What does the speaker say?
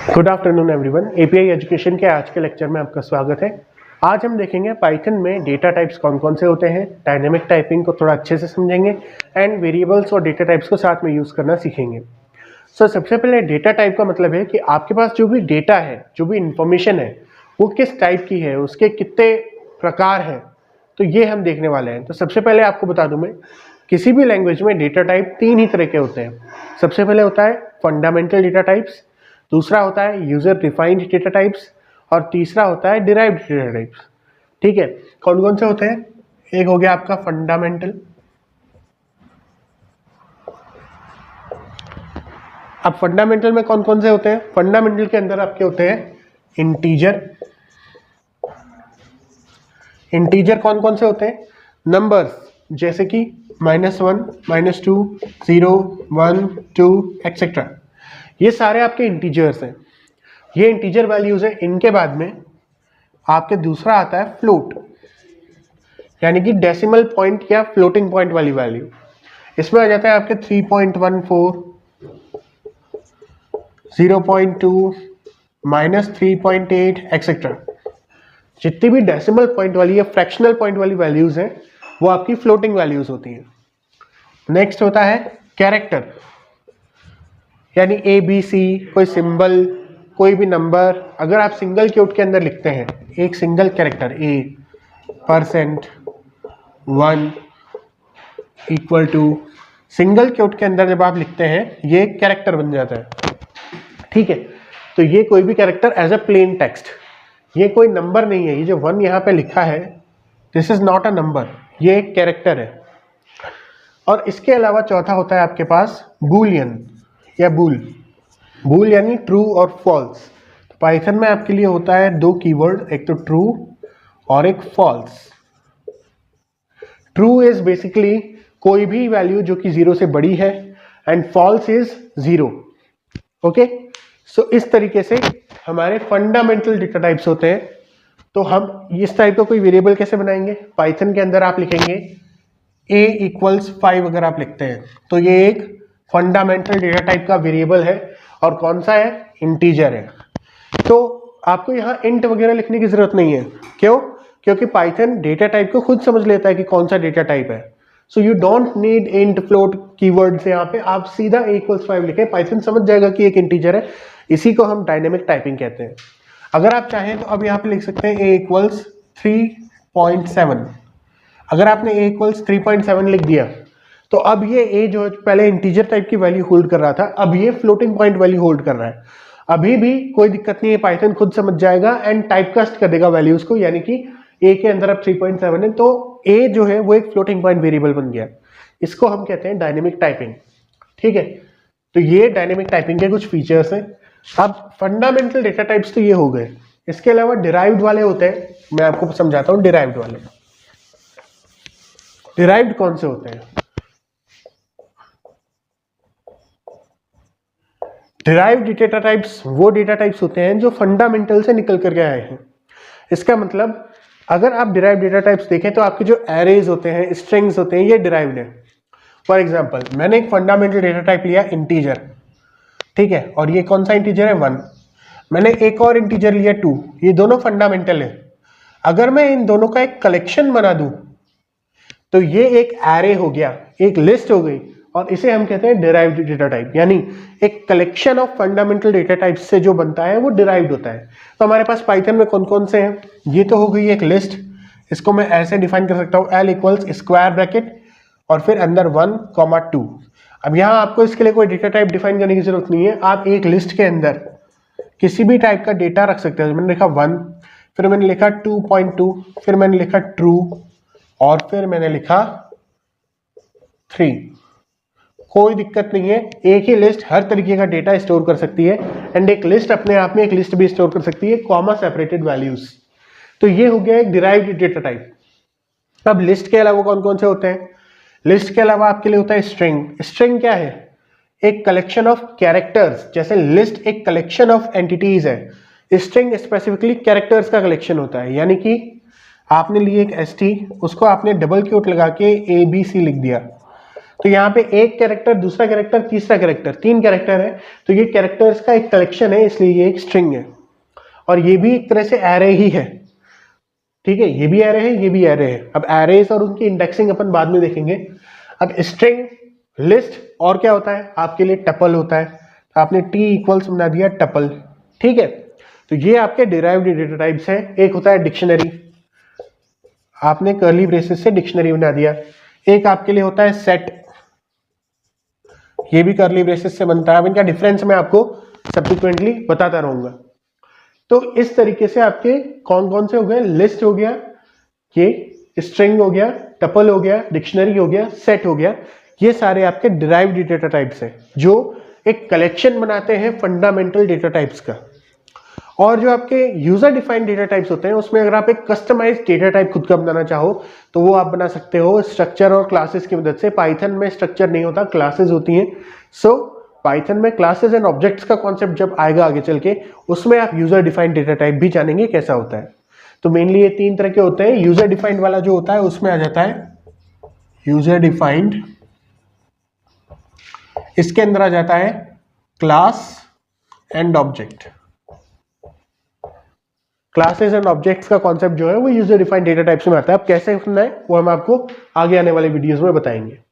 Good afternoon everyone. API education के आज के लेक्चर में आपका स्वागत है। आज हम देखेंगे पाइथन में डेटा टाइप्स कौन कौन से होते हैं, डायनेमिक टाइपिंग को थोड़ा अच्छे से समझेंगे एंड वेरिएबल्स और डेटा टाइप्स को साथ में यूज़ करना सीखेंगे। सबसे पहले डेटा टाइप का मतलब है कि आपके पास जो भी डेटा है, जो भी इंफॉर्मेशन है, वो किस टाइप की है, उसके कितने प्रकार हैं, तो ये हम देखने वाले हैं। तो सबसे पहले आपको बता दूं मैं, किसी भी लैंग्वेज में डेटा टाइप तीन ही तरह के होते हैं। सबसे पहले होता है फंडामेंटल डेटा टाइप्स, दूसरा होता है यूजर डिफाइंड डेटा टाइप्स और तीसरा होता है डिराइव्ड डेटा टाइप्स। ठीक है, कौन कौन से होते हैं? एक हो गया आपका फंडामेंटल। अब फंडामेंटल में कौन कौन से होते हैं? फंडामेंटल के अंदर आपके होते हैं इंटीजर। इंटीजर कौन कौन से होते हैं? नंबर्स, जैसे कि -1, -2, 0, 1, 2 एक्सेट्रा, ये सारे आपके इंटीजर्स हैं। ये इंटीजर वैल्यूज हैं। इनके बाद में आपके दूसरा आता है फ्लोट, यानी कि डेसिमल पॉइंट या फ्लोटिंग पॉइंट वाली वैल्यू। इसमें आ जाता है आपके 3.14, 0.2, -3.8 एक्सेट्रा। जितनी भी डेसिमल पॉइंट वाली या फ्रैक्शनल पॉइंट वाली वैल्यूज हैं, वो आपकी फ्लोटिंग वैल्यूज होती हैं। नेक्स्ट होता है कैरेक्टर, यानी ए बी सी, कोई सिंबल, कोई भी नंबर अगर आप सिंगल क्वोट के अंदर लिखते हैं, एक single character A, %, 1 equal to, single quote के अंदर जब आप लिखते हैं ये एक कैरेक्टर बन जाता है। ठीक है, तो ये कोई भी character as a plain text, ये कोई नंबर नहीं है। ये जो 1 यहाँ पे लिखा है, this is not a number, ये एक कैरेक्टर है। और इसके अलावा चौथा होता है आपके पास बूलियन या बूल यानी ट्रू और फॉल्स। तो पाइथन में आपके लिए होता है दो कीवर्ड, एक तो ट्रू और एक फॉल्स। ट्रू इज बेसिकली कोई भी वैल्यू जो कि 0 से बड़ी है एंड फॉल्स इज 0। ओके, सो इस तरीके से हमारे फंडामेंटल डेटा टाइप्स होते हैं। तो हम इस टाइप का कोई वेरिएबल कैसे बनाएंगे? पाइथन के अंदर आप लिखेंगे a = 5 अगर आप लिखते हैं तो ये एक फंडामेंटल डेटा टाइप का वेरिएबल है। और कौन सा है? इंटीजर है। तो आपको यहाँ इंट वगैरह लिखने की जरूरत नहीं है। क्यों? क्योंकि पाइथन डेटा टाइप को खुद समझ लेता है कि कौन सा डेटा टाइप है। So you don't need int, float keywords. यहाँ पे आप सीधा a = 5 लिखें, पाइथन समझ जाएगा कि एक इंटीजर है। इसी को हम डायनेमिक टाइपिंग कहते हैं। अगर आप चाहें तो अब यहाँ पे लिख सकते हैं a = 3.7। अगर आपने a = 3.7 लिख दिया तो अब ये a जो पहले इंटीजर टाइप की वैल्यू होल्ड कर रहा था, अब ये फ्लोटिंग पॉइंट वैल्यू होल्ड कर रहा है। अभी भी कोई दिक्कत नहीं है, पाइथन खुद समझ जाएगा एंड टाइपकास्ट कर देगा वैल्यूज को, यानी कि a के अंदर अब 3.7 है तो a जो है वो एक फ्लोटिंग पॉइंट वेरिएबल बन गया। इसको हम कहते हैं डायनेमिक टाइपिंग। ठीक है, तो ये डायनेमिक टाइपिंग के कुछ फीचर्स हैं। अब फंडामेंटल डेटा टाइप्स तो ये हो गए। इसके अलावा डिराइव्ड वाले होते हैं, मैं आपको समझाता हूँ डिराइव्ड वाले। डिराइव्ड कौन से होते हैं? डिराइव्ड डेटा टाइप्स वो डेटा टाइप्स होते हैं जो फंडामेंटल से निकल करके आए हैं। इसका मतलब अगर आप डिराइव्ड डेटा टाइप्स देखें तो आपके जो एरेज होते हैं, स्ट्रिंग्स होते हैं, ये डिराइव्ड है। फॉर एग्जांपल, मैंने एक फंडामेंटल डेटा टाइप लिया इंटीजर, ठीक है, और ये कौन सा इंटीजर है? 1। मैंने एक और इंटीजर लिया 2, ये दोनों फंडामेंटल है। अगर मैं इन दोनों का एक कलेक्शन बना दूं तो ये एक एरे हो गया, एक लिस्ट हो गई, और इसे हम कहते हैं डिराइव्ड डेटा टाइप। यानी एक collection of fundamental data type से जो बनता है वो डिराइव्ड होता है। तो हमारे पास पाइथन में कौन कौन से हैं? ये तो हो गई एक लिस्ट। इसको मैं ऐसे डिफाइन कर सकता हूँ, L = स्क्वायर ब्रैकेट और फिर अंदर 1, 2। अब यहाँ आपको इसके लिए कोई डेटा टाइप डिफाइन करने की जरूरत नहीं है। आप एक लिस्ट के अंदर किसी भी टाइप का डेटा रख सकते हैं। मैंने लिखा 1, फिर मैंने लिखा 2.2, फिर मैंने लिखा ट्रू, और फिर मैंने लिखा 3। कोई दिक्कत नहीं है, एक ही लिस्ट हर तरीके का डेटा स्टोर कर सकती है एंड एक लिस्ट अपने आप में एक लिस्ट भी स्टोर कर सकती है, कॉमा सेपरेटेड वैल्यूज। तो ये हो गया एक डिराइव्ड डेटा टाइप। अब लिस्ट के अलावा कौन कौन से होते हैं? लिस्ट के अलावा आपके लिए होता है स्ट्रिंग। स्ट्रिंग क्या है? एक कलेक्शन ऑफ कैरेक्टर्स। जैसे लिस्ट एक कलेक्शन ऑफ एंटिटीज है, स्ट्रिंग स्पेसिफिकली कैरेक्टर्स का कलेक्शन होता है। यानी कि आपने लिए एक ST, उसको आपने डबल क्वोट लगा के ABC लिख दिया, तो यहाँ पे एक कैरेक्टर, दूसरा कैरेक्टर, तीसरा कैरेक्टर, 3 कैरेक्टर है, तो ये कैरेक्टर्स का एक कलेक्शन है, इसलिए ये एक स्ट्रिंग है। और ये भी एक तरह से एरे ही है, ठीक है, ये भी एरे है, ये भी एरे है। अब एरेज और उनकी इंडेक्सिंग अपन बाद में देखेंगे। अब स्ट्रिंग, लिस्ट और क्या होता है आपके लिए, टपल होता है। तो आपने टी इक्वल्स बना दिया टपल, ठीक है। तो ये आपके डिराइव्ड डेटा टाइप्स हैं। एक होता है डिक्शनरी, आपने कर्ली ब्रेसेस से डिक्शनरी बना दिया। एक आपके लिए होता है सेट, ये भी कर्ली ब्रेसेस से बनता है। अब इनका डिफरेंस मैं आपको सब्सिक्वेंटली बताता रहूंगा। तो इस तरीके से आपके कौन कौन से हो गए, लिस्ट हो गया, ये स्ट्रिंग हो गया, टपल हो गया, डिक्शनरी हो गया, सेट हो गया। ये सारे आपके डिराइव्ड डेटा टाइप्स हैं जो एक कलेक्शन बनाते हैं फंडामेंटल डेटा टाइप्स का। और जो आपके यूजर डिफाइंड डेटा टाइप्स होते हैं उसमें अगर आप एक कस्टमाइज्ड डेटा टाइप खुद का बनाना चाहो तो वो आप बना सकते हो स्ट्रक्चर और क्लासेस की मदद से। पाइथन में स्ट्रक्चर नहीं होता, क्लासेस होती हैं। सो पाइथन में क्लासेस एंड ऑब्जेक्ट्स का कॉन्सेप्ट जब आएगा आगे चल के, उसमें आप यूजर डिफाइंड डेटा टाइप भी जानेंगे कैसा होता है। तो मेनली ये 3 तरह के होते हैं। यूजर डिफाइंड वाला जो होता है उसमें आ जाता है यूजर डिफाइंड, इसके अंदर आ जाता है class and object. Classes and objects का कॉन्सेप्ट जो है वो यूजर डिफाइंड डेटा टाइप्स में आता है। अब कैसे करना है वो हम आपको आगे आने वाले वीडियोस में बताएंगे।